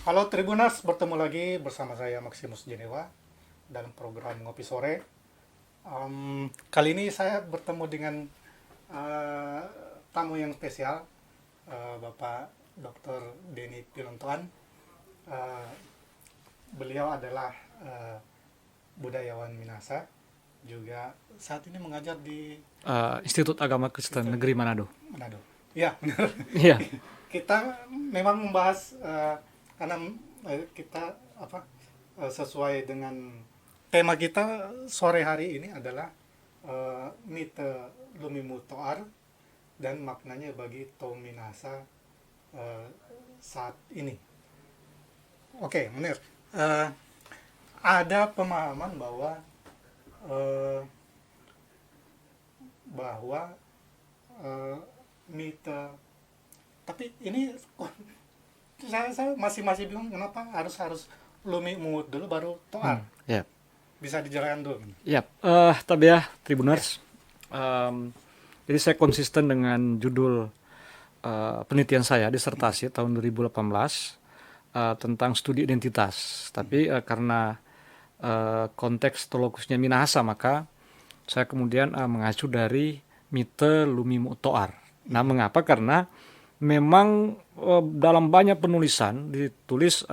Halo Tribuners, bertemu lagi bersama saya Maximus Jenewa dalam program Ngopi Sore. Kali ini saya bertemu dengan eh, tamu yang spesial, Bapak Dr. Denny Pilontoan. Eh, Beliau adalah budayawan Minahasa, juga saat ini mengajar di Institut Agama Kristen Kristen Negeri Manado. Manado. Ya, benar. Iya, Kita memang membahas karena kita sesuai dengan tema kita sore hari ini adalah mite Lumimu Toar dan maknanya bagi Tom Minahasa eh, saat ini. Oke, Munir. Eh, ada pemahaman eh, bahwa eh, mite, tapi ini saya masih bingung kenapa harus harus Lumi Mut dulu baru Toar. ya, Bisa dijelaskan dulu. ya. Tapi ya, Tribuners. Jadi saya konsisten dengan judul penelitian saya, disertasi tahun 2018 tentang studi identitas. Tapi karena konteks teologisnya Minahasa, maka saya kemudian mengacu dari mite Lumimu Toar. Nah, mengapa? Karena memang dalam banyak penulisan ditulis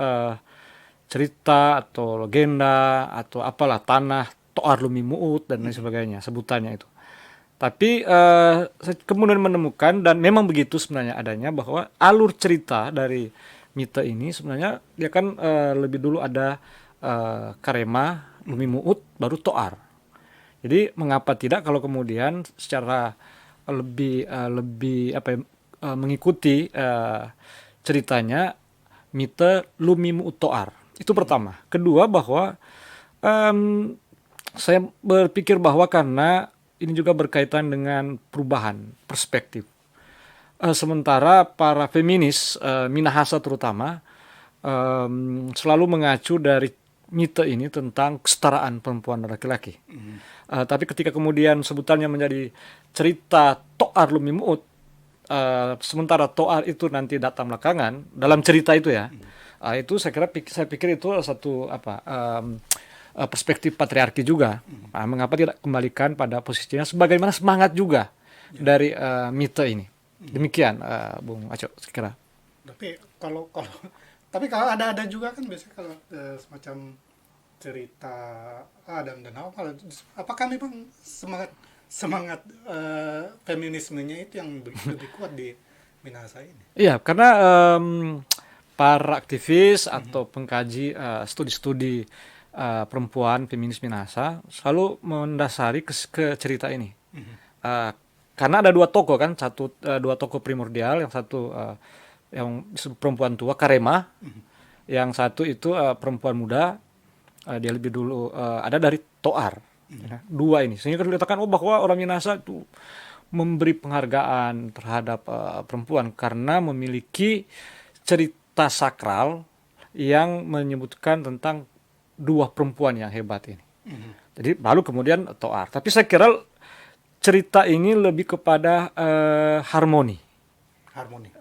cerita atau legenda atau apalah tanah Toar Lumimuut dan lain sebagainya sebutannya itu. Tapi saya kemudian menemukan dan memang begitu sebenarnya adanya bahwa alur cerita dari mite ini sebenarnya dia kan lebih dulu ada Karema, Lumimuut, baru Toar. Jadi mengapa tidak kalau kemudian secara lebih apa ya, mengikuti ceritanya mite Lumimu Toar. Itu pertama. Kedua bahwa em, saya berpikir bahwa karena ini juga berkaitan dengan perubahan perspektif. Sementara para feminis Minahasa terutama selalu mengacu dari mite ini tentang kesetaraan perempuan dan laki-laki. Tapi ketika kemudian sebutannya menjadi cerita Toar Lumimuut, sementara Toar itu nanti datang belakangan dalam cerita itu ya, itu saya pikir itu satu perspektif patriarki juga. Mengapa tidak kembalikan pada posisinya sebagaimana semangat juga dari mite ini. Demikian, Bung Aco, kira. Tapi kalau tapi kalau ada juga kan biasanya kalau semacam cerita Adam dan Hawa, apakah memang semangat semangat feminismenya itu yang lebih kuat di Minahasa ini? Iya, karena para aktivis atau pengkaji studi-studi perempuan feminis Minahasa selalu mendasari ke cerita ini. Uh, karena ada dua tokoh kan, dua tokoh primordial, yang satu yang perempuan tua Karema, yang satu itu perempuan muda, dia lebih dulu ada dari Toar. Ya, dua ini sehingga dikatakan bahwa orang Minahasa itu memberi penghargaan terhadap perempuan karena memiliki cerita sakral yang menyebutkan tentang dua perempuan yang hebat ini. Jadi lalu kemudian Toar. Tapi saya kira cerita ini lebih kepada harmoni, Harmoni.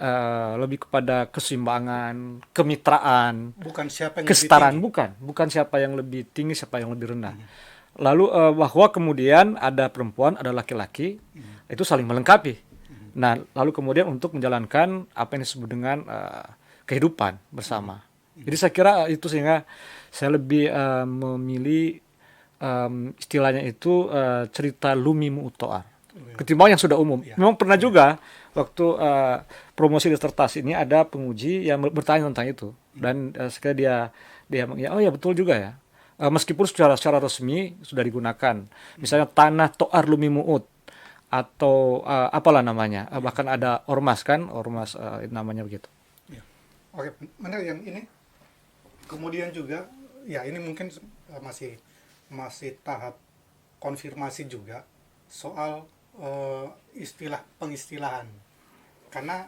lebih kepada keseimbangan, kemitraan, Bukan siapa yang lebih kesetaraan, tinggi. bukan siapa yang lebih tinggi, siapa yang lebih rendah. Lalu bahwa kemudian ada perempuan, ada laki-laki, itu saling melengkapi. Nah, lalu kemudian untuk menjalankan apa yang disebut dengan kehidupan bersama. Jadi saya kira itu sehingga saya lebih memilih istilahnya itu cerita Lumimu Toar ketimbang yang sudah umum. Ya. Memang pernah juga waktu promosi disertasi ini ada penguji yang bertanya tentang itu dan sekali dia ya, oh ya betul juga ya. Meskipun secara resmi sudah digunakan, misalnya tanah Toar Lumimuut atau apalah namanya, bahkan ada ormas kan, ormas namanya begitu. Ya. Oke, mana yang ini? Kemudian juga, ya ini mungkin masih masih tahap konfirmasi juga soal istilah pengistilahan. Karena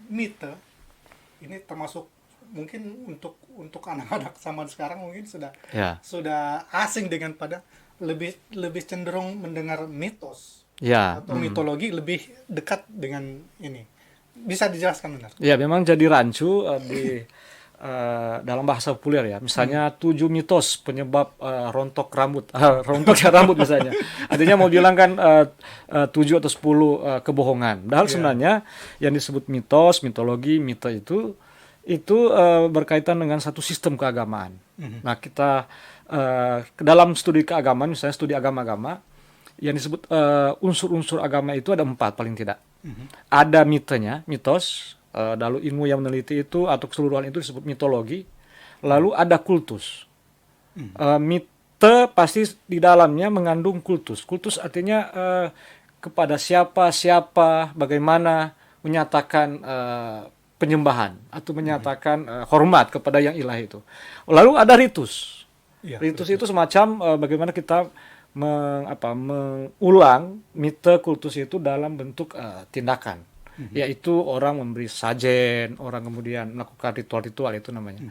mite ini termasuk mungkin untuk anak-anak zaman sekarang mungkin Ya, sudah asing dengan pada lebih lebih cenderung mendengar mitos ya, atau mitologi lebih dekat dengan ini Bisa dijelaskan benar? Ya, memang jadi rancu dalam bahasa populer ya. Misalnya 7 mitos penyebab rontok rambut, rontoknya rambut misalnya. Artinya mau bilang kan 7 atau 10 kebohongan. Padahal Iya. sebenarnya yang disebut mitos, mitologi, mito itu berkaitan dengan satu sistem keagamaan. Nah, kita dalam studi keagamaan, misalnya studi agama-agama, yang disebut unsur-unsur agama itu ada 4 paling tidak. Ada mitenya, mitos, lalu ilmu yang meneliti itu atau keseluruhan itu disebut mitologi. Lalu ada kultus. Mite pasti di dalamnya mengandung kultus. Kultus artinya kepada siapa, bagaimana menyatakan penyembahan atau menyatakan hormat kepada yang ilahi itu. Lalu ada ritus. Iya, Ritus itu semacam bagaimana kita mengulang mite kultus itu dalam bentuk tindakan, yaitu orang memberi sajen, orang kemudian melakukan ritual-ritual, itu namanya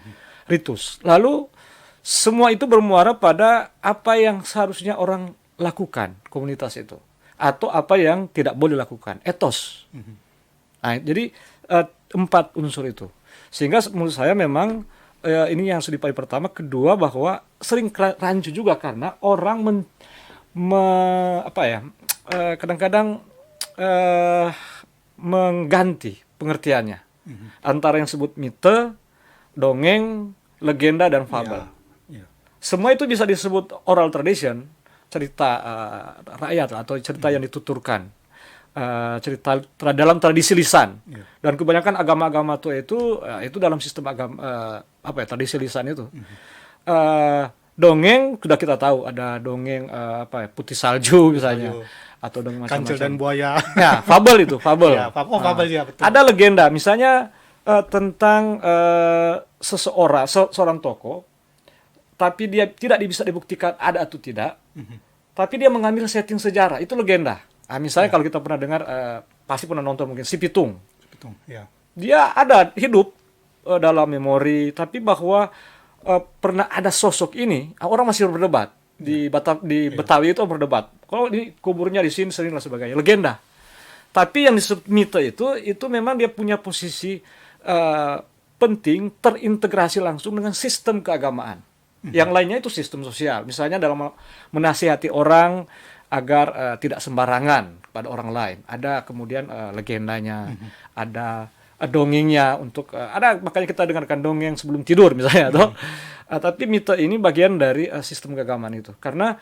ritus. Lalu semua itu bermuara pada apa yang seharusnya orang lakukan komunitas itu, atau apa yang tidak boleh lakukan, etos. Nah, jadi 4 unsur itu, sehingga menurut saya memang ini yang sudah paling pertama. Kedua, bahwa sering rancu juga karena orang kadang-kadang mengganti pengertiannya antara yang disebut mite, dongeng, legenda, dan fabel. Iya. Semua itu bisa disebut oral tradition, cerita rakyat atau cerita yang dituturkan, cerita dalam tradisi lisan. Dan kebanyakan agama-agama tua itu dalam sistem agama tradisi lisan itu. Dongeng sudah kita tahu, ada dongeng putih salju misalnya, atau dongeng macam-macam. Kancil dan buaya. Ya, fabel itu, fabel. Ya, fabel ya, betul. Ada legenda, misalnya tentang seorang tokoh, tapi dia tidak bisa dibuktikan ada atau tidak, tapi dia mengambil setting sejarah, itu legenda. Nah, misalnya kalau kita pernah dengar, pasti pernah nonton mungkin Si Pitung. Betul, ya. Dia ada hidup dalam memori, tapi bahwa pernah ada sosok ini, orang masih berdebat. Di Betawi itu berdebat. Kalau di kuburnya di sini sering lah sebagainya, legenda. Tapi yang disebut mite itu memang dia punya posisi penting, terintegrasi langsung dengan sistem keagamaan. Yang lainnya itu sistem sosial. Misalnya dalam menasihati orang agar tidak sembarangan pada orang lain. Ada kemudian legendanya, ada dongengnya untuk makanya kita dengarkan dongeng sebelum tidur misalnya, tapi mite ini bagian dari sistem keagamaan itu. Karena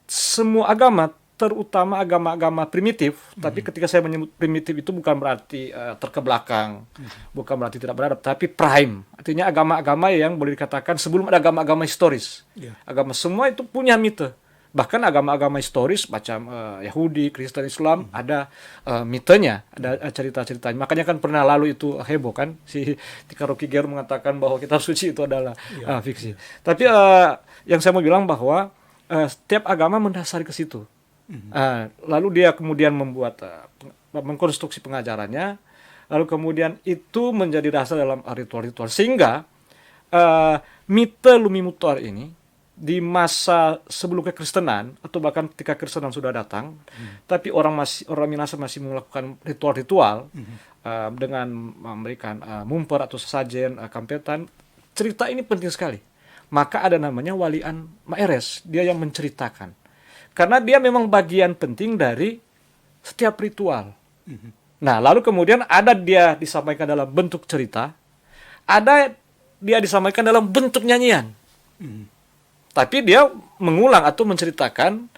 semua agama, terutama agama-agama primitif, tapi ketika saya menyebut primitif itu bukan berarti terkebelakang, bukan berarti tidak beradab, tapi prime. Artinya agama-agama yang boleh dikatakan sebelum ada agama-agama historis. Agama semua itu punya mite. Bahkan agama-agama historis macam Yahudi, Kristen, Islam ada mitenya, ada cerita-ceritanya. Makanya kan pernah lalu itu heboh kan, si Tika Rocky Gerung mengatakan bahwa kitab suci itu adalah fiksi. Tapi yang saya mau bilang bahwa setiap agama mendasari ke situ. Lalu dia kemudian membuat mengkonstruksi pengajarannya, lalu kemudian itu menjadi dasar dalam ritual-ritual, sehingga mite Lumimutuar ini di masa sebelum kekristenan atau bahkan ketika kekristenan sudah datang, tapi orang Minahasa masih melakukan ritual-ritual dengan memberikan mumper atau sesajen, kampetan. Cerita ini penting sekali. Maka ada namanya Walian Maeres, dia yang menceritakan. Karena dia memang bagian penting dari setiap ritual. Nah, lalu kemudian ada dia disampaikan dalam bentuk cerita, ada dia disampaikan dalam bentuk nyanyian. Tapi dia mengulang atau menceritakan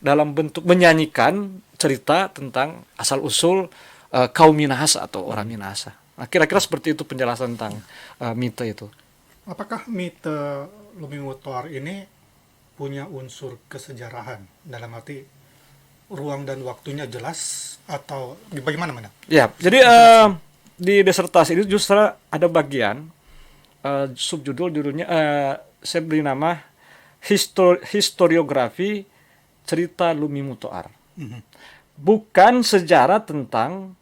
dalam bentuk menyanyikan cerita tentang asal-usul kaum Minahasa atau orang Minahasa. Nah, kira-kira seperti itu penjelasan tentang mite itu. Apakah mite Lumimutuar ini punya unsur kesejarahan? Dalam arti ruang dan waktunya jelas atau bagaimana? Ya, jadi di disertasi ini justru ada bagian judulnya saya beri nama historiografi cerita Lumimutuar. Bukan sejarah tentang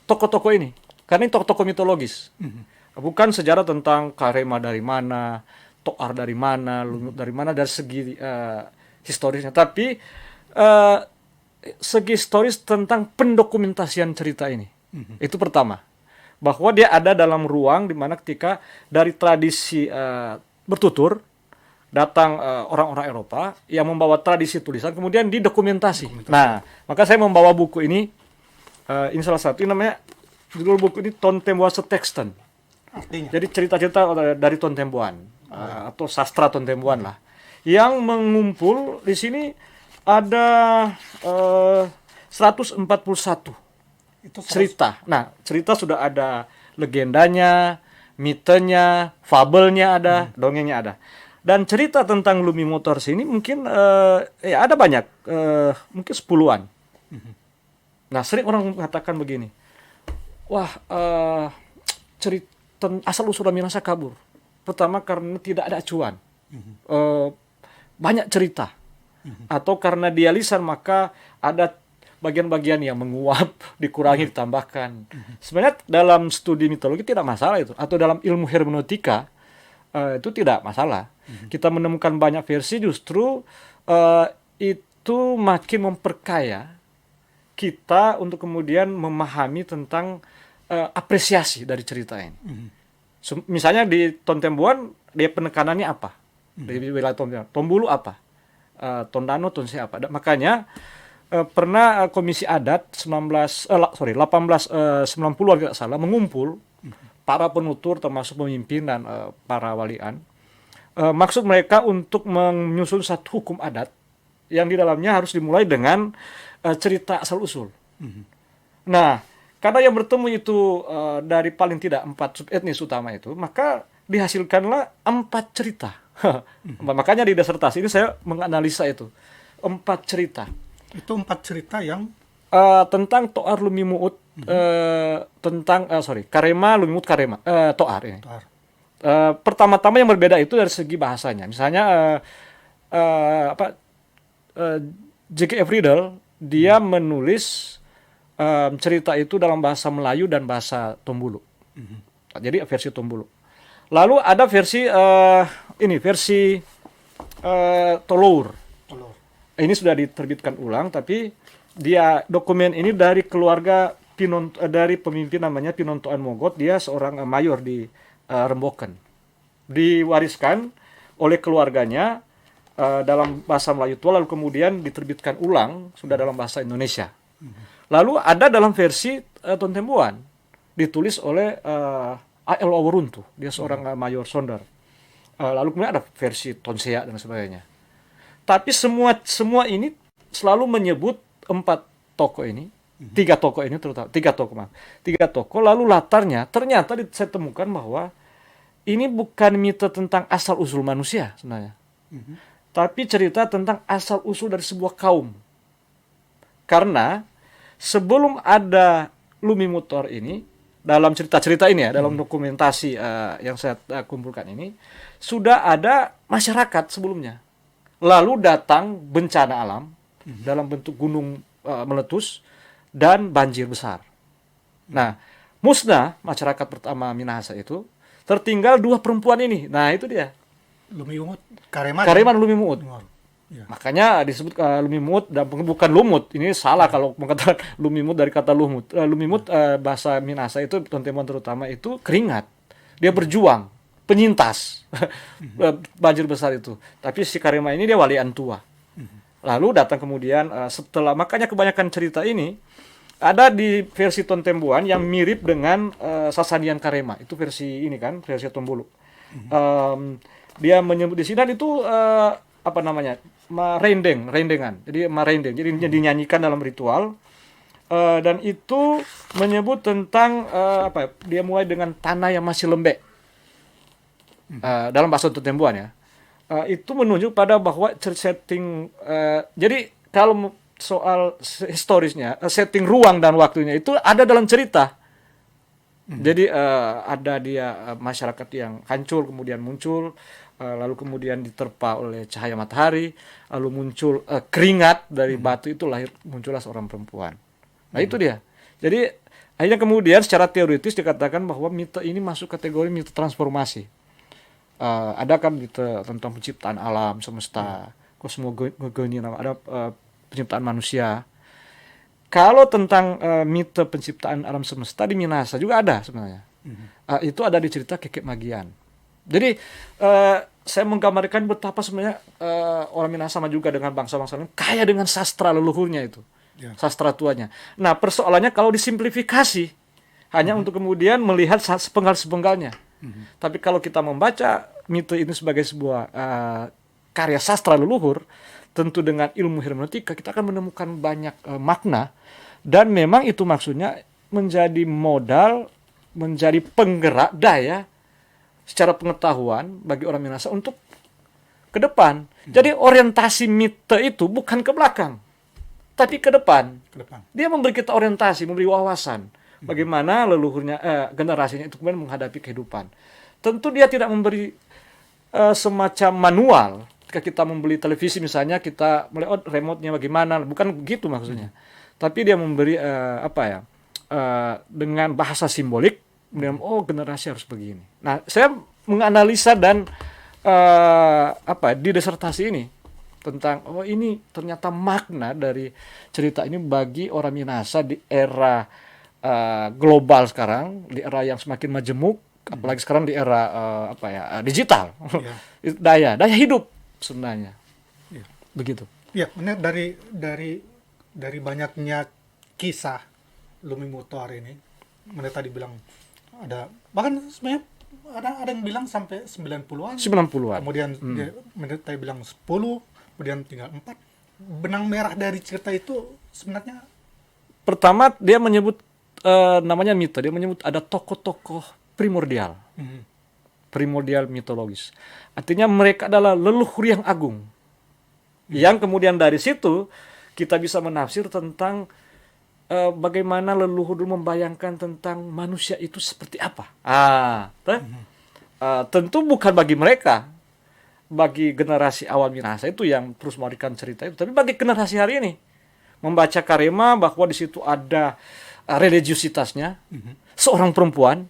tokoh-tokoh ini, karena ini tokoh-tokoh mitologis. Bukan sejarah tentang Karema dari mana, Toar dari mana, Lumut dari mana, dari segi historisnya, tapi segi historis tentang pendokumentasian cerita ini. Itu pertama. Bahwa dia ada dalam ruang di mana ketika dari tradisi bertutur datang orang-orang Eropa yang membawa tradisi tulisan kemudian didokumentasi. Nah, maka saya membawa buku ini. Ini salah satu, ini namanya judul buku ini Tontembuase Teksten. Artinya, Jadi cerita-cerita dari Tontembuan atau sastra Tontembuan lah. Yang mengumpul di sini ada 141 itu cerita. Nah, cerita sudah ada legendanya, mitenya, fabelnya ada, dongengnya ada. Dan cerita tentang Lumi Motors ini mungkin ya ada banyak, mungkin 10-an. Nah, sering orang mengatakan begini, wah, cerita asal usul Minahasa kabur. Pertama karena tidak ada acuan, banyak cerita, atau karena dia lisan maka ada bagian-bagian yang menguap, dikurangi, ditambahkan. Sebenarnya dalam studi mitologi tidak masalah itu, atau dalam ilmu hermeneutika itu tidak masalah. Kita menemukan banyak versi, justru itu makin memperkaya kita untuk kemudian memahami tentang apresiasi dari cerita ini. Misalnya di Tontembuan, dia penekanannya apa? Di wilayah Tontembuan. Tombulu apa? Tondano, Tonse apa? Makanya pernah Komisi Adat 1890-an tidak salah mengumpul para penutur termasuk pemimpin dan para walian. Maksud mereka untuk menyusun satu hukum adat yang di dalamnya harus dimulai dengan cerita asal usul. Nah, karena yang bertemu itu dari paling tidak 4 subetnis utama itu, maka dihasilkanlah 4 cerita. Makanya di disertasi ini saya menganalisa itu 4 cerita. itu 4 cerita yang Tentang Toar Lumimuut, tentang Karema Lumimuut Karema, Toar ini. Pertama-tama yang berbeda itu dari segi bahasanya. Misalnya J.K.F. Riddle dia menulis cerita itu dalam bahasa Melayu dan bahasa Tombulu. Jadi versi Tombulu. Lalu ada versi versi Tolour. Ini sudah diterbitkan ulang, tapi dia dokumen ini dari keluarga dari pemimpin namanya Pinontoan Mogot. Dia seorang mayor di Remboken. Diwariskan oleh keluarganya dalam bahasa Melayu tua, lalu kemudian diterbitkan ulang sudah dalam bahasa Indonesia. Lalu ada dalam versi Tontembuan ditulis oleh A.L. Oworuntu, dia seorang mayor Sonder. Lalu kemudian ada versi Tonsea dan sebagainya. Tapi semua ini selalu menyebut 4 tokoh ini, 3 tokoh ini terutama, 3 tokoh. Lalu latarnya ternyata saya temukan bahwa ini bukan mite tentang asal usul manusia sebenarnya, tapi cerita tentang asal usul dari sebuah kaum. Karena sebelum ada Lumimutor ini, dalam cerita-cerita ini ya, dalam dokumentasi yang saya kumpulkan ini, sudah ada masyarakat sebelumnya. Lalu datang bencana alam dalam bentuk gunung meletus dan banjir besar. Nah, musnah masyarakat pertama Minahasa itu, tertinggal 2 perempuan ini. Nah, itu dia. Lumimuut Karema Lumimuut. Ya. Makanya disebut Lumimuut dan bukan lumut. Ini salah kalau mengatakan Lumimuut dari kata lumut. Lumimut bahasa Minahasa itu Tontembuan terutama itu keringat. Dia berjuang, penyintas banjir besar itu. Tapi si Karema ini dia walian tua. Lalu datang kemudian setelah, makanya kebanyakan cerita ini ada di versi Tontembuan yang mirip dengan Sasanian Karema. Itu versi ini kan, versi Tombulu. Dia menyebut di sini dan itu rendengan. Jadi marendeng. Jadi dinyanyikan dalam ritual. Dan itu menyebut tentang dia mulai dengan tanah yang masih lembek. Dalam bahasa Tontembuan ya. Itu menunjuk pada bahwa setting jadi kalau soal historisnya, setting ruang dan waktunya itu ada dalam cerita. Jadi ada dia masyarakat yang hancur kemudian muncul, lalu kemudian diterpa oleh cahaya matahari, lalu muncul keringat dari batu itu muncullah seorang perempuan. Nah itu dia. Jadi akhirnya kemudian secara teoritis dikatakan bahwa mite ini masuk kategori mite transformasi. Ada kan mite tentang penciptaan alam semesta, kosmogoni, ada penciptaan manusia. Kalau tentang mite penciptaan alam semesta di Minahasa juga ada sebenarnya. Itu ada di cerita Kekek Magian. Jadi saya menggambarkan betapa sebenarnya orang Minahasa sama juga dengan bangsa-bangsa lain kaya dengan sastra leluhurnya itu, Ya. sastra tuanya. Nah, persoalannya kalau disimplifikasi hanya untuk kemudian melihat sepenggal-sepenggalnya. Tapi kalau kita membaca mite ini sebagai sebuah karya sastra leluhur, tentu dengan ilmu hermeneutika kita akan menemukan banyak makna, dan memang itu maksudnya menjadi modal, menjadi penggerak daya secara pengetahuan bagi orang Minahasa untuk ke depan. Jadi orientasi mite itu bukan ke belakang, tapi ke depan. Ke depan. Dia memberi kita orientasi, memberi wawasan bagaimana leluhurnya, generasinya itu kemudian menghadapi kehidupan. Tentu dia tidak memberi semacam manual. Ketika kita membeli televisi misalnya, kita melihat remote-nya bagaimana, bukan begitu maksudnya. Tapi dia memberi dengan bahasa simbolik, generasi harus begini. Nah, saya menganalisa dan di disertasi ini tentang ini ternyata makna dari cerita ini bagi orang Minahasa di era global sekarang, di era yang semakin majemuk, apalagi sekarang di era digital. daya hidup sebenarnya. Ya. Begitu. Ya, benar, dari banyaknya kisah Lumimuto hari ini, mereka tadi bilang ada, bahkan sebenarnya ada yang bilang sampai 90-an. 90-an. Kemudian mereka tadi bilang 10, kemudian tinggal 4. Benang merah dari cerita itu sebenarnya Pertama dia menyebut namanya mito, dia menyebut ada tokoh-tokoh primordial. Primordial mitologis. Artinya mereka adalah leluhur yang agung. Yang kemudian dari situ kita bisa menafsir tentang bagaimana leluhur dulu membayangkan tentang manusia itu seperti apa. Tentu bukan bagi mereka, bagi generasi awal Minahasa itu yang terus memberikan cerita itu, tapi bagi generasi hari ini membaca Karema bahwa di situ ada religiusitasnya, seorang perempuan,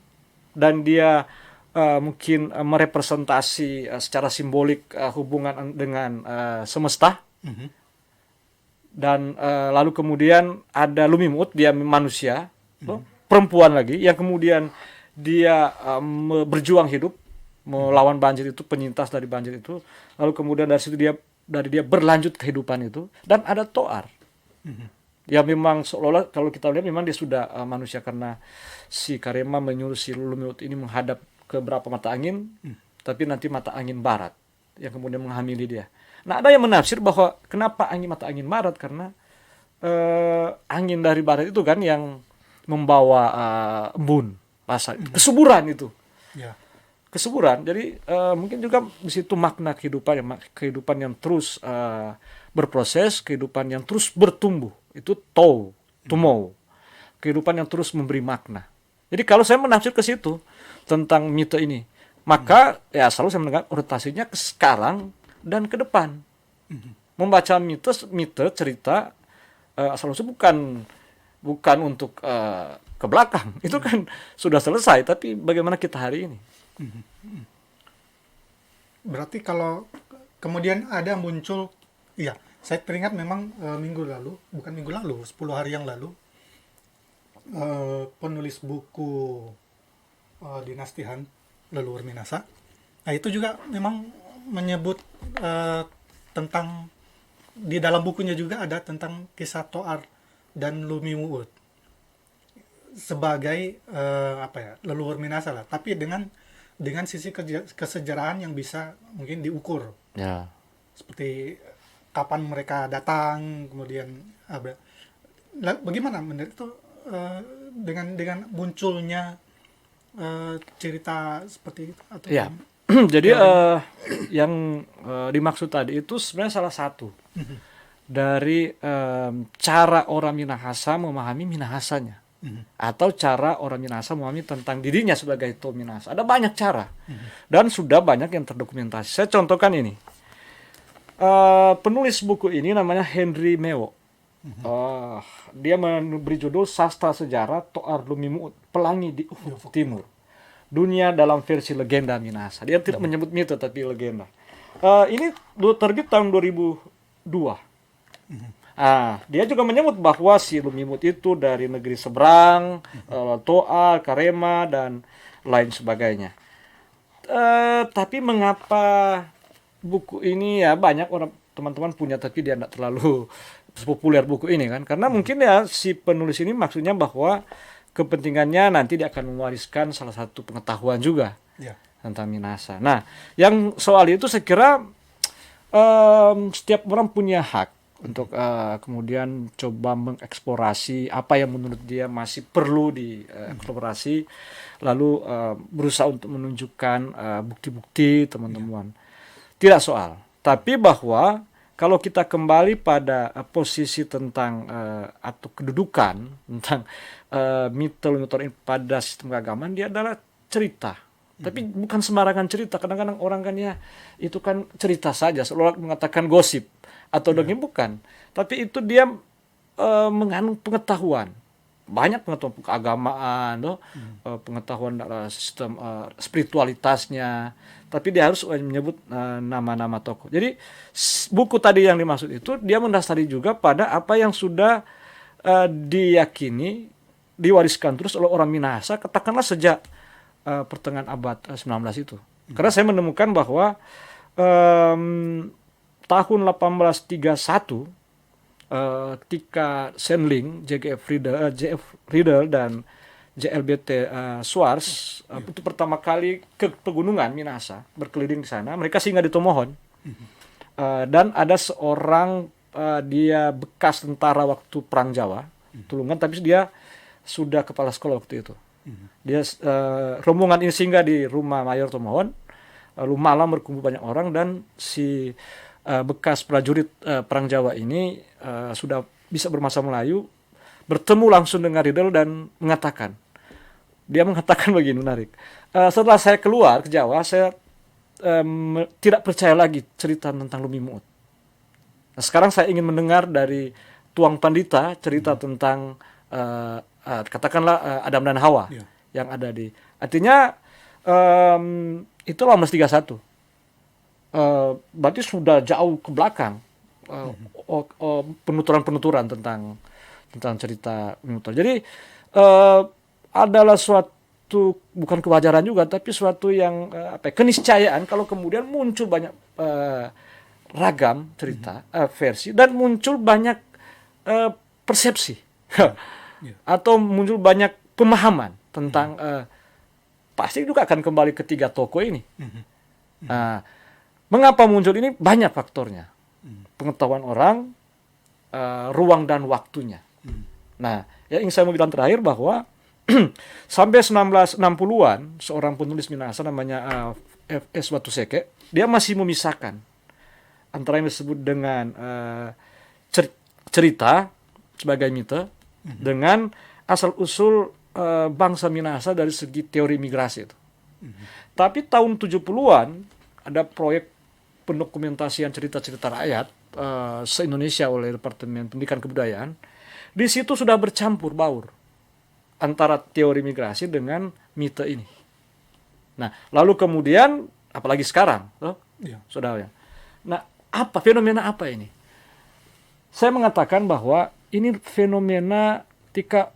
dan dia mungkin merepresentasi secara simbolik hubungan dengan semesta. Dan lalu kemudian ada Lumimut, dia manusia, perempuan lagi, yang kemudian dia berjuang hidup melawan banjir itu, penyintas dari banjir itu. Lalu kemudian dari situ dia berlanjut kehidupan itu, dan ada Toar. Ya memang seolah-olah kalau kita lihat memang dia sudah manusia, karena si Karema menyuruh si Lumimut ini menghadap ke berapa mata angin, tapi nanti mata angin barat yang kemudian menghamili dia. Nah, ada yang menafsir bahwa kenapa mata angin barat, karena angin dari barat itu kan yang membawa embun, kesuburan itu. ya. Kesuburan. Jadi mungkin juga di situ makna kehidupan yang terus berproses, kehidupan yang terus bertumbuh. Itu tumau. Kehidupan yang terus memberi makna. Jadi kalau saya menafsir ke situ tentang mito ini, maka ya selalu saya mendengar orientasinya ke sekarang dan ke depan. Membaca mite cerita selalu bukan untuk ke belakang. Itu kan sudah selesai, tapi bagaimana kita hari ini? Berarti kalau kemudian ada muncul, iya, saya teringat memang minggu lalu, 10 hari yang lalu, penulis buku Dinastihan Leluhur Minahasa. Nah, itu juga memang menyebut tentang, di dalam bukunya juga ada tentang kisah Toar dan Lumimuut sebagai leluhur Minahasa lah, tapi dengan sisi kesejarahan yang bisa mungkin diukur. Ya. Seperti kapan mereka datang, kemudian bagaimana menurut itu dengan munculnya cerita seperti itu atau Ya. Jadi yang dimaksud tadi itu sebenarnya salah satu dari cara orang Minahasa memahami Minahasanya, atau cara orang Minahasa memahami tentang dirinya sebagai Toh Minahasa. Ada banyak cara dan sudah banyak yang terdokumentasi. Saya contohkan ini. Penulis buku ini namanya Henry Mewo. Dia memberi judul Sastra Sejarah Toar Lumimuut, Pelangi di Ufuk Timur. Dunia dalam versi legenda Minahasa. Dia tidak menyebut mito tapi legenda. Ini terbit tahun 2002. Dia juga menyebut bahwa si Lumimut itu dari negeri seberang, Toa, Karema, dan lain sebagainya. Tapi mengapa buku ini ya banyak orang teman-teman punya tapi dia tidak terlalu populer buku ini kan? Karena mungkin ya si penulis ini maksudnya bahwa kepentingannya nanti dia akan mewariskan salah satu pengetahuan juga Ya. tentang Minahasa. Nah, yang soal itu saya kira setiap orang punya hak untuk kemudian coba mengeksplorasi apa yang menurut dia masih perlu dieksplorasi, lalu berusaha untuk menunjukkan bukti-bukti teman-teman. Tidak soal, tapi bahwa kalau kita kembali pada posisi tentang atau kedudukan tentang mito ini pada sistem keagamaan, dia adalah cerita. Tapi bukan sembarangan cerita. Kadang-kadang orang kan ya itu kan cerita saja, seolah mengatakan gosip atau dongeng, bukan. Tapi itu dia mengandung pengetahuan. Banyak pengetahuan keagamaan, pengetahuan sistem spiritualitasnya. Tapi dia harus menyebut nama-nama tokoh. Jadi buku tadi yang dimaksud itu dia mendasari juga pada apa yang sudah diyakini, diwariskan terus oleh orang Minahasa, katakanlah sejak pertengahan abad 19 itu. Karena saya menemukan bahwa tahun 1831 ketika Sendling, J.F. Riedel dan JLBT Swartz itu pertama kali ke pegunungan Minahasa, berkeliling di sana. Mereka singgah di Tomohon. Dan ada seorang dia bekas tentara waktu Perang Jawa, Tulungan, tapi dia sudah kepala sekolah waktu itu. Dia rombongan ini singgah di rumah Mayor Tomohon, lalu malam berkumpul banyak orang, dan si bekas prajurit Perang Jawa ini sudah bisa berbahasa Melayu, bertemu langsung dengan Riedel dan dia mengatakan begini, menarik. Setelah saya keluar ke Jawa, saya tidak percaya lagi cerita tentang Lumimut. Nah, sekarang saya ingin mendengar dari Tuang Pandita cerita tentang katakanlah Adam dan Hawa yang ada di. Artinya itu 1831. Berarti sudah jauh ke belakang penuturan-penuturan tentang cerita Lumimut. Jadi adalah suatu bukan kewajaran juga, tapi suatu yang keniscayaan kalau kemudian muncul banyak ragam cerita versi, dan muncul banyak persepsi atau muncul banyak pemahaman tentang pasti juga akan kembali ke tiga tokoh ini. Mengapa muncul ini? Banyak faktornya. Pengetahuan orang, ruang dan waktunya. Nah, yang ingin saya mau bilang terakhir bahwa sampai 1960-an seorang penulis Minahasa namanya F.S. Watuseke, dia masih memisahkan antara yang disebut dengan cerita sebagai mite dengan asal-usul bangsa Minahasa dari segi teori migrasi itu. Tapi tahun 70-an ada proyek pendokumentasian cerita-cerita rakyat se-Indonesia oleh Departemen Pendidikan Kebudayaan. Di situ sudah bercampur baur antara teori migrasi dengan mite ini. Nah, lalu kemudian apalagi sekarang, saudara. Nah, fenomena apa ini? Saya mengatakan bahwa ini fenomena ketika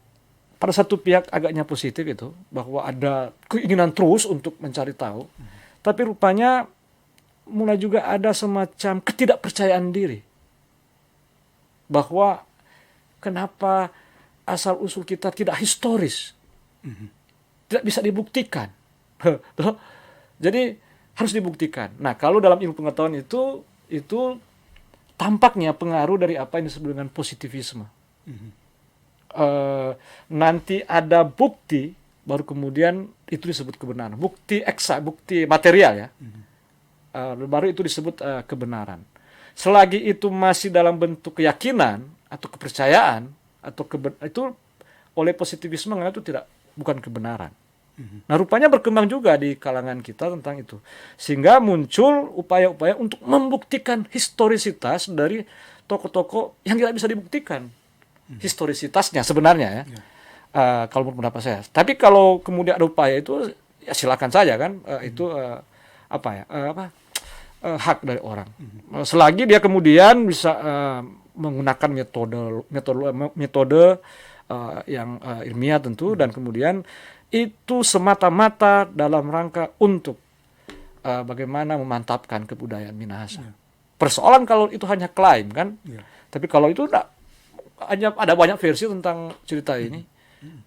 pada satu pihak agaknya positif itu, bahwa ada keinginan terus untuk mencari tahu, tapi rupanya mulai juga ada semacam ketidakpercayaan diri. Bahwa kenapa asal-usul kita tidak historis, tidak bisa dibuktikan. Jadi harus dibuktikan. Nah, kalau dalam ilmu pengetahuan itu tampaknya pengaruh dari apa yang disebut dengan positivisme. Nanti ada bukti, baru kemudian itu disebut kebenaran. Bukti eksak, bukti material ya. Baru itu disebut kebenaran. Selagi itu masih dalam bentuk keyakinan atau kepercayaan atau itu oleh positivisme itu bukan kebenaran. Nah, rupanya berkembang juga di kalangan kita tentang itu, sehingga muncul upaya-upaya untuk membuktikan historisitas dari tokoh-tokoh yang tidak bisa dibuktikan historisitasnya sebenarnya ya. Kalau menurut pendapat saya. Tapi kalau kemudian ada upaya itu ya silakan saja kan, itu hak dari orang. Selagi dia kemudian bisa menggunakan metode yang ilmiah tentu, dan kemudian itu semata-mata dalam rangka untuk bagaimana memantapkan kebudayaan Minahasa. Persoalan kalau itu hanya klaim kan, tapi kalau itu hanya ada banyak versi tentang cerita ini,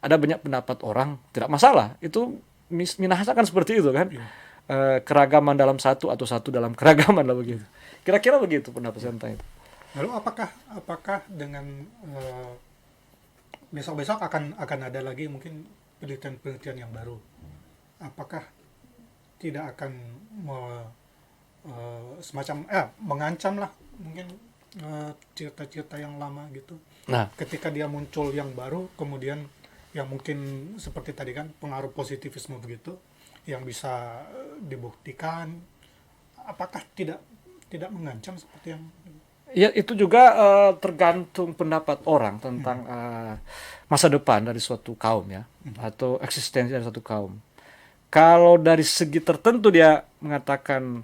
ada banyak pendapat orang, tidak masalah. Itu Minahasa kan seperti itu kan, keragaman dalam satu atau satu dalam keragaman lah begitu. Kira-kira begitu pendapat saya tentang itu. Lalu apakah dengan besok-besok akan ada lagi mungkin penelitian yang baru? Apakah tidak akan semacam mengancam lah mungkin cerita-cerita yang lama gitu? Nah, ketika dia muncul yang baru, kemudian yang mungkin seperti tadi kan pengaruh positivisme begitu, yang bisa dibuktikan, apakah tidak mengancam seperti yang ya itu juga tergantung pendapat orang tentang masa depan dari suatu kaum ya, atau eksistensi dari suatu kaum. Kalau dari segi tertentu dia mengatakan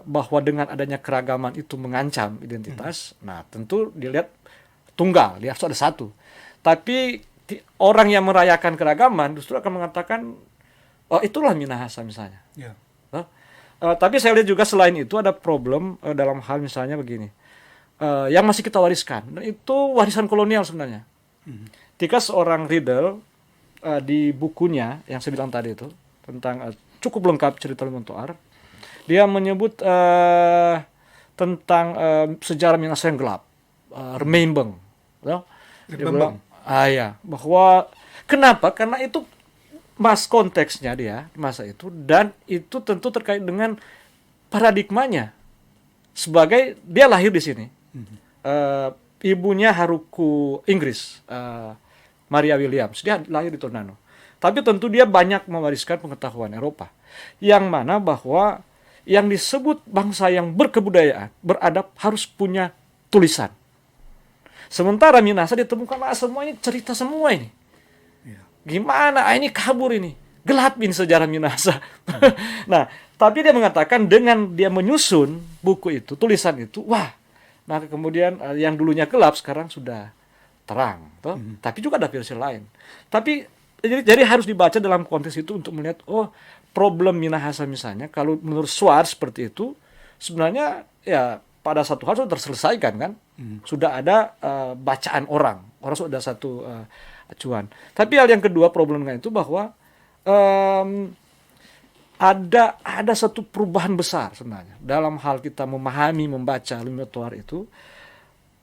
bahwa dengan adanya keragaman itu mengancam identitas, nah tentu dilihat tunggal, dia harus ada satu. Tapi orang yang merayakan keragaman justru akan mengatakan, oh itulah Minahasa misalnya. ya. Tapi saya lihat juga selain itu ada problem dalam hal misalnya begini, yang masih kita wariskan, dan itu warisan kolonial sebenarnya. Ketika seorang Riedel di bukunya yang saya bilang tadi itu tentang cukup lengkap cerita Limontoar, dia menyebut tentang sejarah Minahasa yang gelap, Remembeng. Dia bilang, ya, bahwa kenapa? Karena itu konteksnya dia di masa itu, dan itu tentu terkait dengan paradigmanya sebagai dia lahir di sini. Ibunya Haruku Inggris, Maria Williams, dia lahir di Tondano. Tapi tentu dia banyak mewariskan pengetahuan Eropa, yang mana bahwa yang disebut bangsa yang berkebudayaan, beradab, harus punya tulisan. Sementara Minahasa ditemukan semua ini cerita semua ini. Gimana? Ini kabur ini. Gelapin sejarah Minahasa. Nah, tapi dia mengatakan dengan dia menyusun buku itu, tulisan itu, wah. Nah, kemudian yang dulunya gelap sekarang sudah terang. Tapi juga ada versi lain. Tapi jadi harus dibaca dalam konteks itu untuk melihat, oh, problem Minahasa misalnya, kalau menurut Suar seperti itu, sebenarnya ya pada satu hal sudah terselesaikan kan. Sudah ada bacaan orang sudah ada satu acuan. Tapi hal yang kedua problemnya itu bahwa ada satu perubahan besar sebenarnya dalam hal kita memahami, membaca Limontoar itu,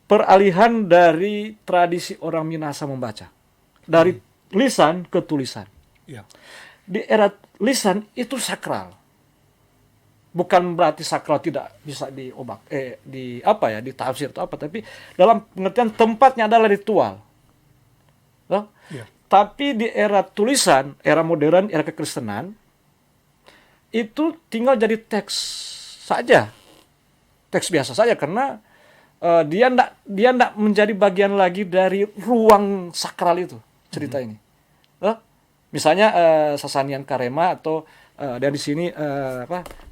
peralihan dari tradisi orang Minahasa membaca dari lisan ke tulisan. Di era lisan itu sakral. Bukan berarti sakral tidak bisa ditafsir atau apa, tapi dalam pengertian tempatnya adalah ritual. Tapi di era tulisan, era modern, era kekristenan, itu tinggal jadi teks saja, teks biasa saja, karena dia ndak menjadi bagian lagi dari ruang sakral itu cerita ini. Misalnya Sasanian Karema atau dan di sini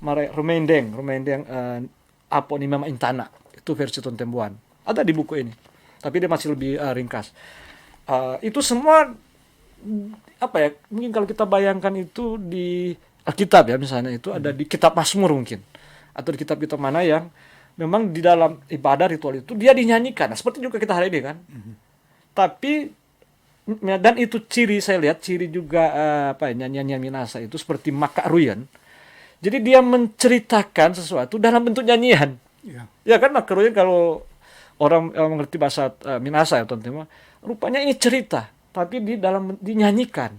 Rumendeng Aponimama Intana, itu versi Tontembuan, ada di buku ini, tapi dia masih lebih ringkas. Itu semua mungkin kalau kita bayangkan itu di Alkitab ya, misalnya itu ada di kitab Mazmur mungkin, atau di kitab-kitab mana yang memang di dalam ibadah ritual itu dia dinyanyikan. Nah, seperti juga kita hari ini kan. Tapi dan itu saya lihat ciri juga nyanyian Minahasa itu seperti Makaruyan. Jadi dia menceritakan sesuatu dalam bentuk nyanyian. Ya kan, Makaruyan kalau orang mengerti bahasa Minahasa ya teman-teman, rupanya ini cerita, tapi dinyanyikan.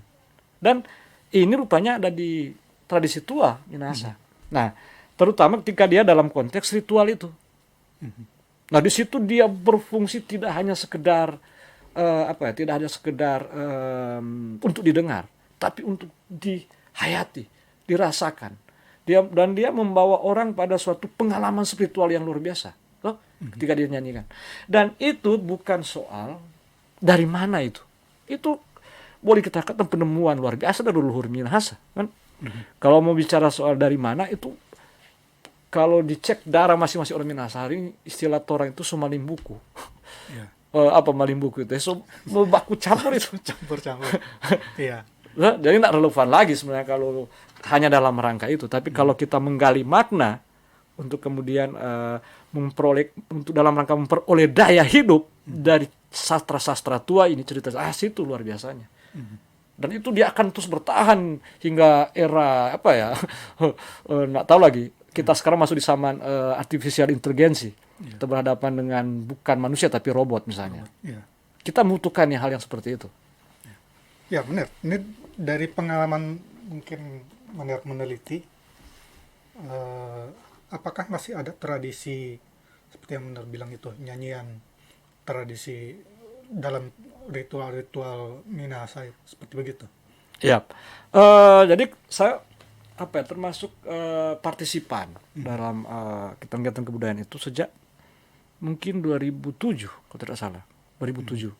Dan ini rupanya ada di tradisi tua Minahasa. Nah, terutama ketika dia dalam konteks ritual itu. Nah, di situ dia berfungsi tidak hanya sekedar untuk didengar, tapi untuk dihayati, dirasakan. Dia membawa orang pada suatu pengalaman spiritual yang luar biasa. Ketika dia nyanyikan. Dan itu bukan soal dari mana itu. Itu boleh kita katakan penemuan luar biasa dari leluhur Minahasa kan. Kalau mau bicara soal dari mana, itu kalau dicek darah masing-masing orang Minahasa hari ini, istilah orang itu Somalimbuku. Iya. Apa Malimbuku itu? So, baku campur itu. Campur-campur. Iya. Nah, jadi tidak relevan lagi sebenarnya kalau hanya dalam rangka itu. Tapi kalau kita menggali makna untuk kemudian memperoleh, untuk dalam rangka memperoleh daya hidup dari sastra-sastra tua ini, cerita itu luar biasanya. Dan itu dia akan terus bertahan hingga era apa ya? Nggak tahu lagi. Kita sekarang masuk di zaman artificial intelligence. Kita berhadapan dengan bukan manusia tapi robot misalnya. Iya. Kita membutuhkan hal yang seperti itu. Ya benar. Ini dari pengalaman mungkin Maniar meneliti, apakah masih ada tradisi seperti yang Maniar bilang itu, nyanyian tradisi dalam ritual-ritual Minahasa seperti begitu? Ya, jadi saya termasuk partisipan dalam kegiatan kebudayaan itu sejak mungkin 2007 kalau tidak salah, 2007.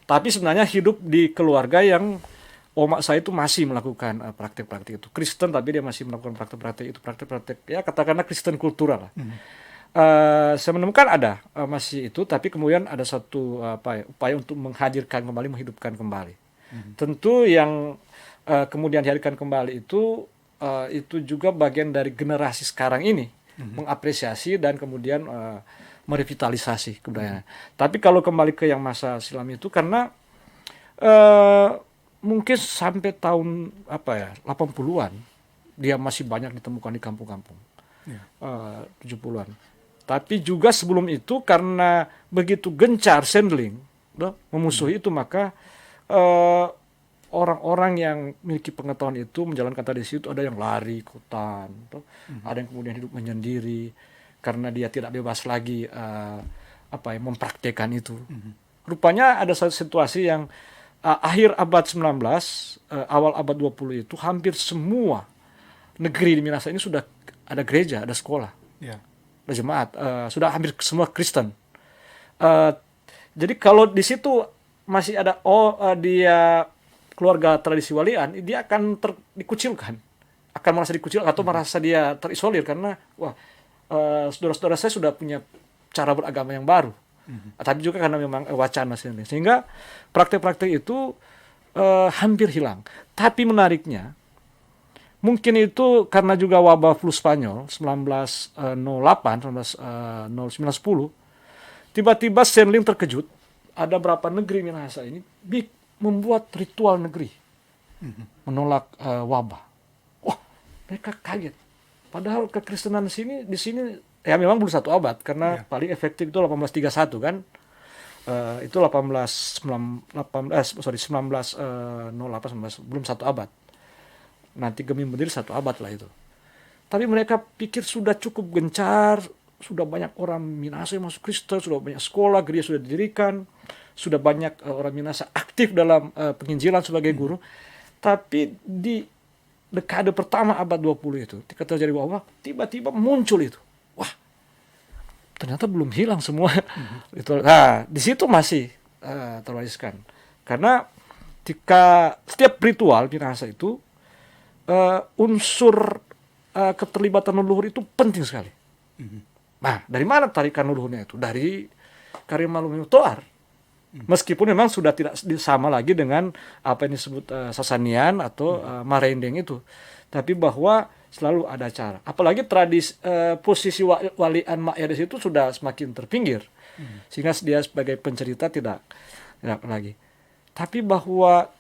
Tapi sebenarnya hidup di keluarga yang omak saya itu masih melakukan praktek-praktek itu. Kristen tapi dia masih melakukan praktek-praktek itu, praktek-praktek ya katakanlah Kristen kultural lah. Saya menemukan ada masih itu, tapi kemudian ada satu upaya untuk menghadirkan kembali, menghidupkan kembali. Tentu yang kemudian dihadirkan kembali itu juga bagian dari generasi sekarang ini mengapresiasi dan kemudian merevitalisasi kebudayaan. Tapi kalau kembali ke yang masa silam itu karena mungkin sampai tahun 80-an dia masih banyak ditemukan di kampung-kampung. 70-an. Tapi juga sebelum itu karena begitu gencar Sandling memusuhi itu, maka orang-orang yang memiliki pengetahuan itu menjalankan tradisi itu, ada yang lari ke hutan, ada yang kemudian hidup menyendiri karena dia tidak bebas lagi mempraktekkan itu. Rupanya ada satu situasi yang akhir abad 19, awal abad 20 itu hampir semua negeri di Minahasa ini sudah ada gereja, ada sekolah, ada jemaat, sudah hampir semua Kristen. Jadi kalau di situ masih ada dia keluarga tradisi walian, dia akan dikucilkan, akan merasa dikucilkan atau merasa dia terisolir karena saudara-saudara saya sudah punya cara beragama yang baru. Tapi juga karena memang wacana sendiri, sehingga praktek-praktek itu hampir hilang. Tapi menariknya, mungkin itu karena juga wabah flu Spanyol 1908, 1910, tiba-tiba Sandling terkejut. Ada berapa negeri Minahasa ini membuat ritual negeri menolak wabah. Wah, mereka kaget. Padahal kekristenan di sini ya memang belum satu abad karena paling efektif itu 1831 kan. Itu 1908 belum satu abad. Nanti Gemi berdiri satu abad lah itu. Tapi mereka pikir sudah cukup gencar, sudah banyak orang Minahasa yang masuk Kristen, sudah banyak sekolah, gereja sudah didirikan, sudah banyak orang Minahasa aktif dalam penginjilan sebagai guru. Tapi di dekade pertama abad 20 itu, ketika terjadi wabah, tiba-tiba muncul itu. Wah, ternyata belum hilang semua. Nah, di situ masih terwariskan. Karena ketika setiap ritual Minahasa itu, unsur keterlibatan leluhur itu penting sekali. Nah, dari mana tarikan leluhurnya itu? Dari karya Malum Toar. Meskipun memang sudah tidak sama lagi dengan apa yang disebut Sasanian atau Marendeng itu. Tapi bahwa selalu ada cara. Apalagi tradisi posisi walian Mak Yades itu sudah semakin terpinggir. Sehingga dia sebagai pencerita tidak lagi. Tapi bahwa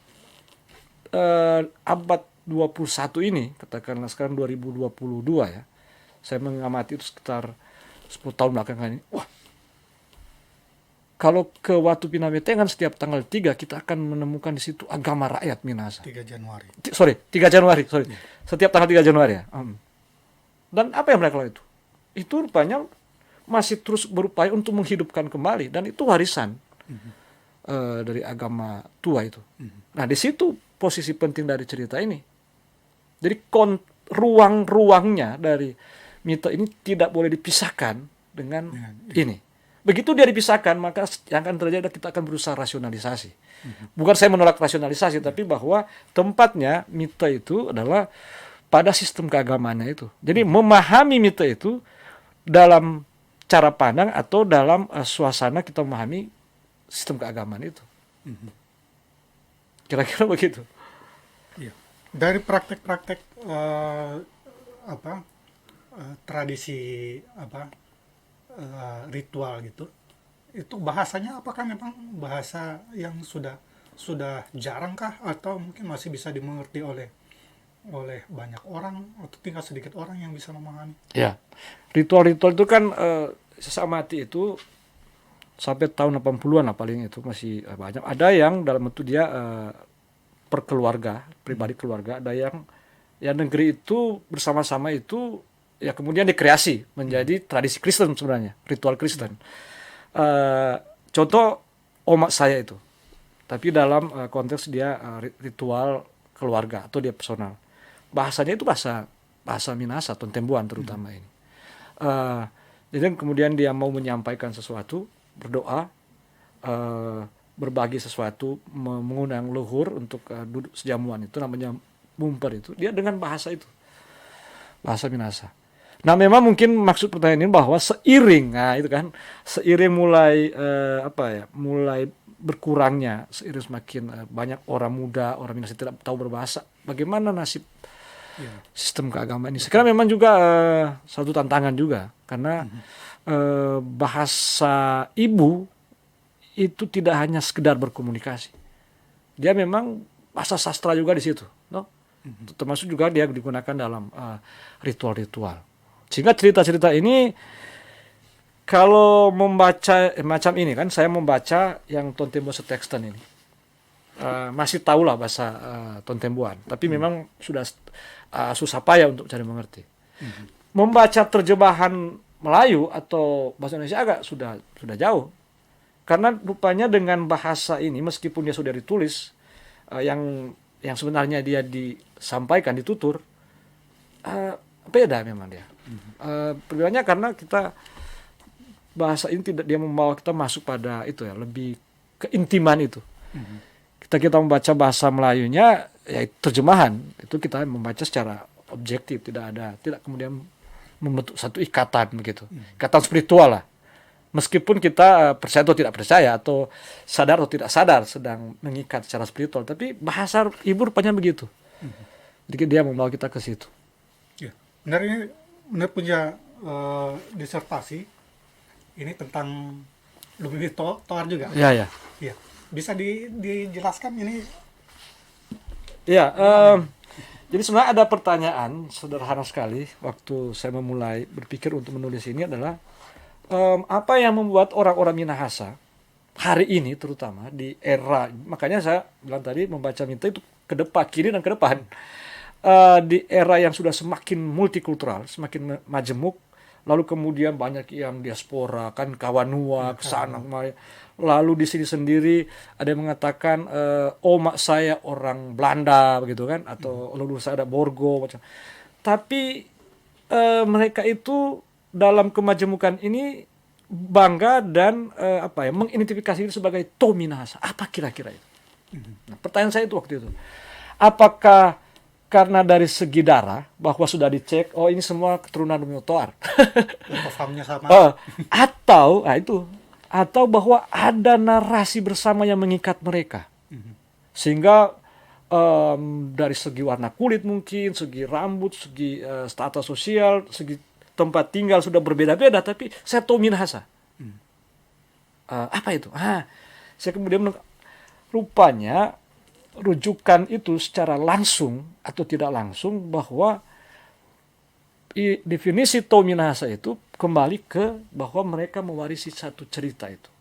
abad 21 ini, katakanlah sekarang 2022 ya, saya mengamati itu sekitar 10 tahun belakangan ini. Wah, kalau ke Watu Pinametengan setiap tanggal 3 kita akan menemukan di situ agama rakyat Minahasa. 3 Januari. 3 Januari. Setiap tanggal 3 Januari ya. Dan apa yang mereka lakukan itu? Itu rupanya masih terus berupaya untuk menghidupkan kembali, dan itu warisan dari agama tua itu. Nah, di situ posisi penting dari cerita ini. Jadi ruang-ruangnya dari mito ini tidak boleh dipisahkan dengan ini. Begitu dia dipisahkan, maka yang akan terjadi kita akan berusaha rasionalisasi. Bukan saya menolak rasionalisasi, tapi bahwa tempatnya mito itu adalah pada sistem keagamaannya itu. Jadi memahami mito itu dalam cara pandang atau dalam suasana kita memahami sistem keagamaan itu. Kira-kira begitu. Iya. Dari praktek-praktek apa tradisi apa ritual gitu, itu bahasanya apakah memang bahasa yang sudah jarang kah, atau mungkin masih bisa dimengerti oleh banyak orang, atau tinggal sedikit orang yang bisa memahami? Ya, ritual-ritual itu kan sesa mati itu sampai tahun 80-an lah paling itu masih banyak. Ada yang dalam bentuk dia per keluarga, pribadi keluarga. Ada yang negeri itu bersama-sama itu ya kemudian dikreasi menjadi tradisi Kristen sebenarnya, ritual Kristen. Contoh omak saya itu, tapi dalam konteks dia ritual keluarga atau dia personal. Bahasanya itu bahasa Minahasa, Tontembuan terutama ini. Jadi kemudian dia mau menyampaikan sesuatu, berdoa, berbagi sesuatu, mengundang luhur untuk duduk sejamuan, itu namanya mumper itu. Dia dengan bahasa itu, bahasa Minahasa. Nah, memang mungkin maksud pertanyaan ini bahwa seiring, nah itu kan, seiring mulai berkurangnya, seiring semakin banyak orang muda, orang Minahasa tidak tahu berbahasa, bagaimana nasib sistem keagamaan ini? Sekarang memang juga satu tantangan juga, karena bahasa ibu itu tidak hanya sekedar berkomunikasi, dia memang bahasa sastra juga di situ, no? Termasuk juga dia digunakan dalam ritual-ritual. Sehingga cerita-cerita ini kalau membaca macam ini kan, saya membaca yang Tontembuan Setexten ini, masih tahulah bahasa Tontembuan, tapi memang sudah susah payah untuk cari mengerti. Membaca terjemahan Melayu atau bahasa Indonesia agak sudah jauh, karena rupanya dengan bahasa ini meskipun dia sudah ditulis, yang sebenarnya dia disampaikan, ditutur, beda memang dia. Perbedaannya karena kita bahasa ini tidak dia membawa kita masuk pada itu ya, lebih keintiman itu. Kita membaca bahasa Melayunya ya terjemahan itu kita membaca secara objektif, tidak kemudian membentuk satu ikatan begitu, ikatan spiritual lah. Meskipun kita percaya atau tidak percaya, atau sadar atau tidak sadar sedang mengikat secara spiritual, tapi bahasa ibu rupanya begitu. Jadi dia membawa kita ke situ. Ya, benar punya disertasi ini tentang Lumini Toar juga. Ya. Iya. Bisa dijelaskan ini? Ya, jadi sebenarnya ada pertanyaan sederhana sekali waktu saya memulai berpikir untuk menulis ini adalah apa yang membuat orang-orang Minahasa hari ini terutama di era, makanya saya bilang tadi membaca mito itu ke depan, kiri dan ke depan, di era yang sudah semakin multikultural, semakin majemuk, lalu kemudian banyak yang diaspora kan, Kawanua kesana kemari, lalu di sini sendiri ada yang mengatakan omak saya orang Belanda begitu kan, atau leluhur saya ada Borgo macam. Tapi mereka itu dalam kemajemukan ini bangga dan mengidentifikasi diri sebagai To Minahasa. Apa kira-kira itu? Nah, pertanyaan saya itu waktu itu, apakah karena dari segi darah bahwa sudah dicek, oh ini semua keturunan Lumini Toar, Pahamnya sama. Atau bahwa ada narasi bersama yang mengikat mereka, sehingga dari segi warna kulit mungkin, segi rambut, segi status sosial, segi tempat tinggal sudah berbeda-beda, tapi saya To Minahasa. Apa itu? Saya kemudian rupanya rujukan itu secara langsung atau tidak langsung bahwa definisi To Minahasa itu kembali ke bahwa mereka mewarisi satu cerita itu.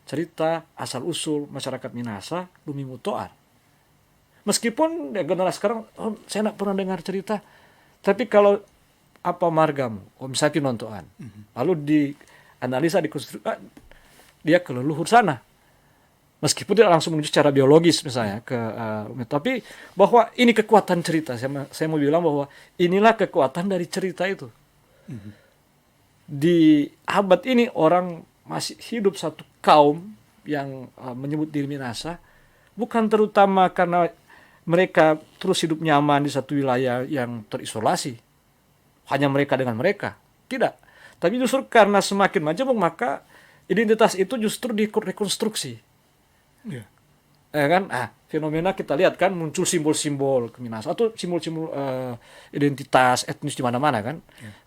Cerita asal-usul masyarakat Minahasa, Lumini Toar. Meskipun generasi sekarang, saya tidak pernah dengar cerita, tapi kalau apa margamu, misalnya nontoan, lalu dianalisa, dikonstruksi, dia ke leluhur sana. Meskipun tidak langsung menuju secara biologis misalnya ke tapi bahwa ini kekuatan cerita. Saya mau bilang bahwa inilah kekuatan dari cerita itu. Di abad ini orang masih hidup satu kaum yang menyebut diri Minahasa, bukan terutama karena mereka terus hidup nyaman di satu wilayah yang terisolasi, hanya mereka dengan mereka. Tidak. Tapi justru karena semakin majemuk, maka identitas itu justru direkonstruksi. Ya. Ya kan? Fenomena kita lihat kan muncul simbol-simbol keminasan atau simbol-simbol identitas etnis di mana-mana kan.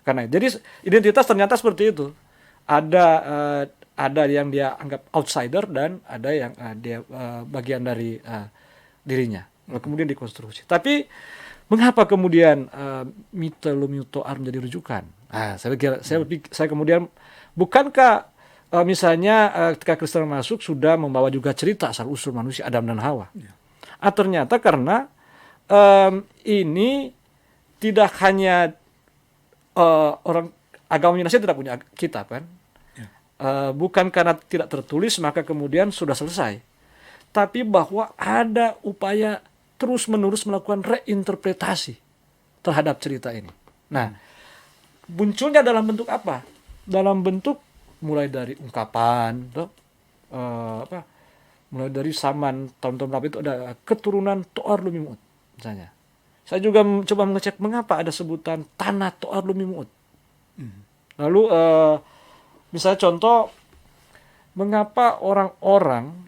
Karena jadi identitas ternyata seperti itu. Ada yang dia anggap outsider dan ada yang dia bagian dari dirinya. Lalu kemudian dikonstruksi. Tapi mengapa kemudian mite Lumiu Toar menjadi rujukan? Saya kemudian bukankah misalnya ketika Kristen masuk sudah membawa juga cerita asal usul manusia Adam dan Hawa. Ternyata karena ini tidak hanya orang agama Minasa tidak punya kitab kan. Bukan karena tidak tertulis maka kemudian sudah selesai. Tapi bahwa ada upaya terus-menerus melakukan reinterpretasi terhadap cerita ini. Nah, munculnya dalam bentuk apa? Dalam bentuk mulai dari ungkapan, mulai dari zaman tahun-tahun berapa itu ada keturunan Toar Lumimuut, misalnya. Saya juga coba mengecek mengapa ada sebutan tanah Toar Lumimuut. Lalu misalnya contoh, mengapa orang-orang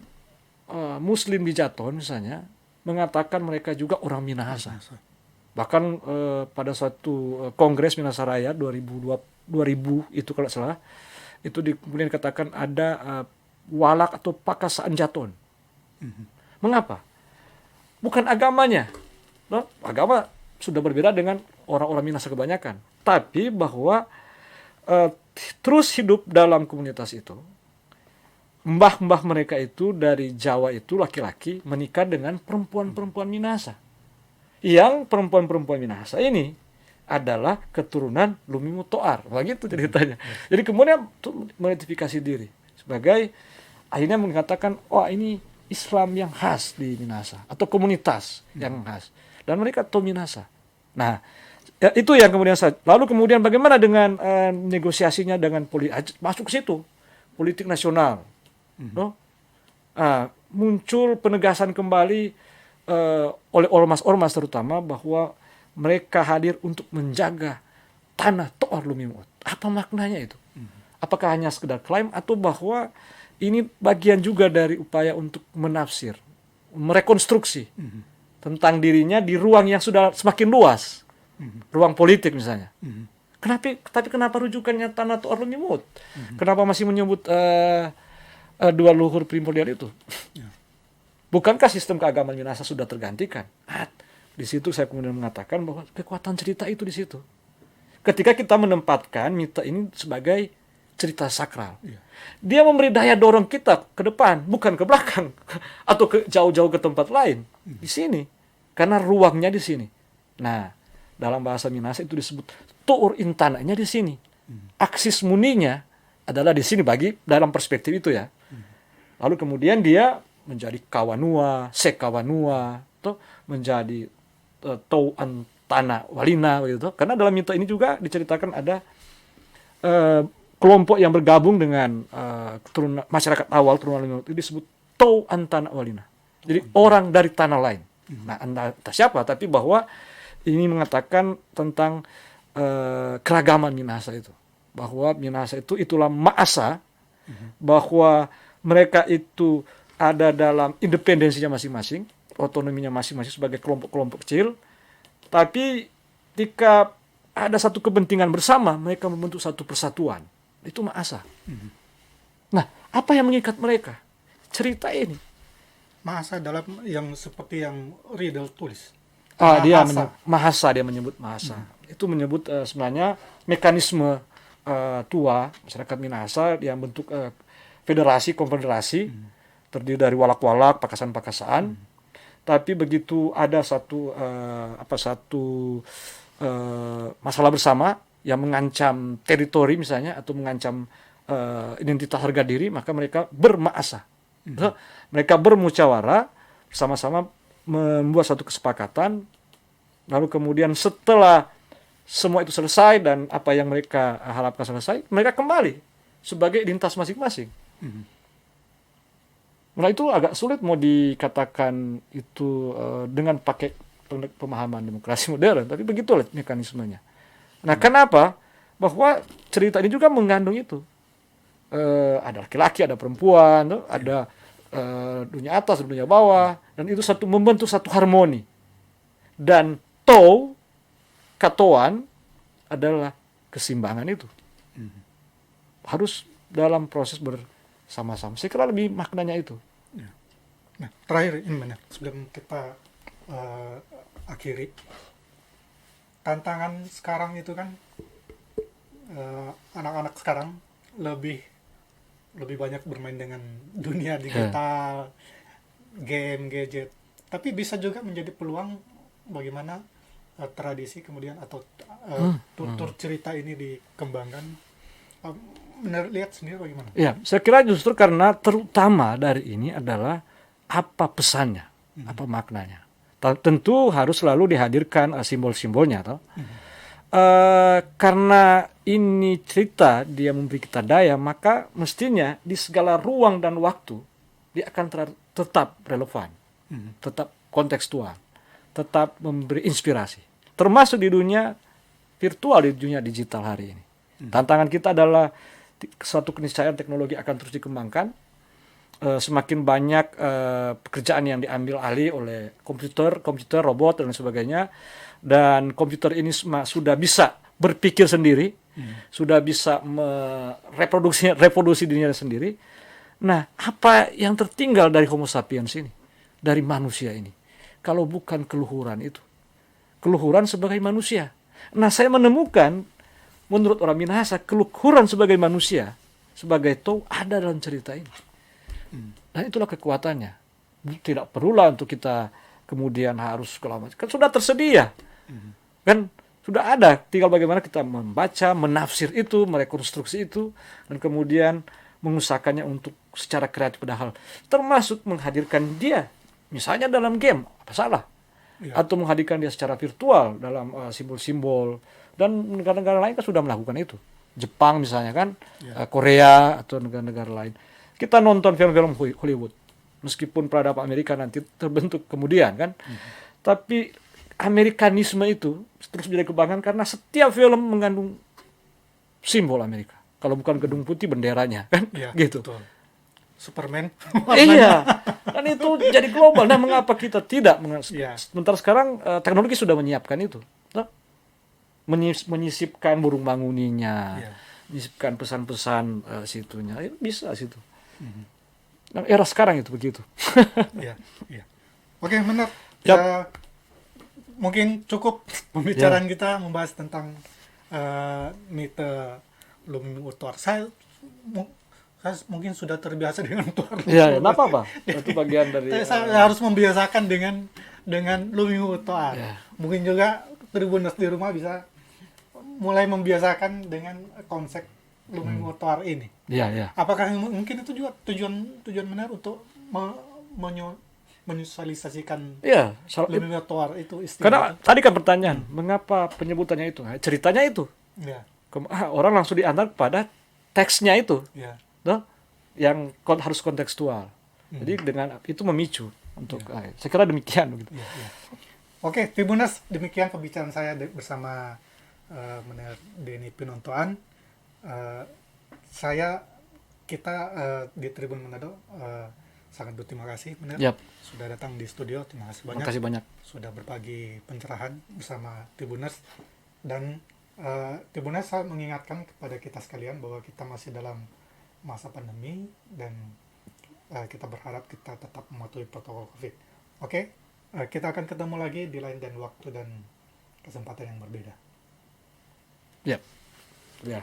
Muslim di Jaton misalnya mengatakan mereka juga orang Minahasa. Bahkan pada suatu kongres Minahasa Raya 2000 itu kalau salah, itu kemudian dikatakan ada walak atau pakasaan Jaton. Mengapa? Bukan agamanya. No? Agama sudah berbeda dengan orang-orang Minahasa kebanyakan. Tapi bahwa terus hidup dalam komunitas itu, mbah-mbah mereka itu dari Jawa itu laki-laki menikah dengan perempuan-perempuan Minahasa. Yang perempuan-perempuan Minahasa ini adalah keturunan Lumiu Toar. Begitu ceritanya. Jadi kemudian mengidentifikasi diri sebagai, akhirnya mengatakan, ini Islam yang khas di Minahasa atau komunitas yang khas. Dan mereka tahu Minahasa. Nah, itu yang kemudian lalu kemudian bagaimana dengan negosiasinya dengan masuk ke situ politik nasional. Muncul penegasan kembali oleh ormas-ormas terutama bahwa mereka hadir untuk menjaga tanah Toar Lumimuut. Apa maknanya itu? Apakah hanya sekedar klaim atau bahwa ini bagian juga dari upaya untuk menafsir, merekonstruksi tentang dirinya di ruang yang sudah semakin luas, ruang politik misalnya. Tapi kenapa rujukannya tanah Toar Lumimuut? Kenapa masih menyebut dua luhur primordial itu? Bukankah sistem keagamaan Minahasa sudah tergantikan? Di situ saya kemudian mengatakan bahwa kekuatan cerita itu di situ. Ketika kita menempatkan mite ini sebagai cerita sakral, dia memberi daya dorong kita ke depan, bukan ke belakang atau ke jauh-jauh ke tempat lain. Di sini, karena ruangnya di sini. Nah, dalam bahasa Minahasa itu disebut tuur intananya di sini. Aksis muninya adalah di sini bagi dalam perspektif itu ya. Lalu kemudian dia menjadi kawanua, sekawanua, atau menjadi Tau Antana Walina begitu. Karena dalam mito ini juga diceritakan ada kelompok yang bergabung dengan keturunan masyarakat awal turunan Lumimuut itu disebut Tau Antana Walina. Jadi orang dari tanah lain. Nah, entah siapa, tapi bahwa ini mengatakan tentang keragaman Minahasa itu. Bahwa Minahasa itu itulah Ma'asa, bahwa mereka itu ada dalam independensinya masing-masing, otonominya masing-masing sebagai kelompok-kelompok kecil, tapi ketika ada satu kepentingan bersama, mereka membentuk satu persatuan. Itu Ma'asa. Nah, apa yang mengikat mereka? Cerita ini. Ma'asa dalam yang seperti yang Riedel tulis. Dia menyebut Ma'asa. Itu menyebut sebenarnya mekanisme tua masyarakat Minahasa yang bentuk federasi, konfederasi, terdiri dari walak-walak, pakasaan-pakasaan. Tapi begitu ada satu masalah bersama yang mengancam teritori misalnya atau mengancam identitas harga diri, maka mereka berma'asa. Mereka bermusyawarah sama-sama membuat satu kesepakatan, lalu kemudian setelah semua itu selesai dan apa yang mereka harapkan selesai, mereka kembali sebagai identitas masing-masing. Nah itu agak sulit mau dikatakan itu dengan pakai pemahaman demokrasi modern, tapi begitulah mekanismenya. Nah kenapa? Bahwa cerita ini juga mengandung itu. Ada laki-laki, ada perempuan, tuh, ada dunia atas, dunia bawah, dan itu membentuk satu harmoni. Dan katoan adalah keseimbangan itu. Harus dalam proses bersama-sama. Saya kira lebih maknanya itu. Nah, terakhir ini benar, sebelum kita akhiri, tantangan sekarang itu kan anak-anak sekarang lebih banyak bermain dengan dunia digital, game, gadget. Tapi bisa juga menjadi peluang bagaimana tradisi kemudian atau tutur cerita ini dikembangkan. Benar, lihat sendiri bagaimana? Ya, saya kira justru karena terutama dari ini adalah apa pesannya, apa maknanya. Tentu harus selalu dihadirkan simbol-simbolnya, toh. Karena ini cerita dia memberi kita daya, maka mestinya di segala ruang dan waktu dia akan tetap relevan, tetap kontekstual, tetap memberi inspirasi. Termasuk di dunia virtual, di dunia digital hari ini. Tantangan kita adalah suatu keniscayaan teknologi akan terus dikembangkan. Semakin banyak pekerjaan yang diambil alih oleh komputer, robot dan sebagainya. Dan komputer ini sudah bisa berpikir sendiri, sudah bisa reproduksi dirinya sendiri. Nah, apa yang tertinggal dari Homo sapiens ini, dari manusia ini, kalau bukan keluhuran itu, keluhuran sebagai manusia. Nah, saya menemukan, menurut orang Minahasa, keluhuran sebagai manusia, sebagai ada dalam cerita ini. Dan itulah kekuatannya. Tidak perlulah untuk kita kemudian harus kelama. Kan sudah tersedia. Kan sudah ada, tinggal bagaimana kita membaca, menafsir itu, merekonstruksi itu, dan kemudian mengusahakannya untuk secara kreatif padahal termasuk menghadirkan dia misalnya dalam game, apa salah? Ya. Atau menghadirkan dia secara virtual dalam simbol-simbol, dan negara-negara lain kan sudah melakukan itu. Jepang misalnya kan, ya. Korea atau negara-negara lain. Kita nonton film-film Hollywood, meskipun peradaban Amerika nanti terbentuk kemudian kan, tapi Amerikanisme itu terus jadi kebanggaan karena setiap film mengandung simbol Amerika. Kalau bukan gedung putih, benderanya kan, ya, gitu. Betul. Superman. Iya, dan itu jadi global. Nah, mengapa kita tidak? Ya. Sementara sekarang teknologi sudah menyiapkan itu, menyisipkan burung manguninya, ya. Menyisipkan pesan-pesan situnya, bisa situ. Nah, era sekarang itu begitu. Iya, iya. Oke, benar. Ya. Mungkin cukup pembicaraan kita membahas tentang mite Lumimi Utuar. Saya mungkin sudah terbiasa dengan Utuar. Iya, enggak apa-apa. Itu bagian dari saya harus membiasakan dengan Lumimi Utuar. Ya. Mungkin juga Tribuners di rumah bisa mulai membiasakan dengan konsep Lumimi Utuar ini. Iya, iya. Apakah mungkin itu juga tujuan benar untuk menyosialisasikan Lumimi Utuar itu istilah? Karena tadi kan pertanyaan, mengapa penyebutannya itu? Ceritanya itu. Ya. Orang langsung diantar pada teksnya itu. Ya. Yang harus kontekstual. Jadi dengan itu memicu untuk saya kira demikian gitu. Ya, ya. Oke, Tribuners, demikian pembicaraan saya bersama Menir Denny Pinontoan. Kita di Tribun Manado sangat berterima kasih, Menir. Yep. Sudah datang di studio. Terima kasih banyak. Terima kasih banyak. Sudah berbagi pencerahan bersama Tribuners. Dan Tribuners, saya mengingatkan kepada kita sekalian bahwa kita masih dalam masa pandemi dan kita berharap kita tetap mematuhi protokol COVID. Oke, kita akan ketemu lagi di lain dan waktu dan kesempatan yang berbeda. Yep. Ya.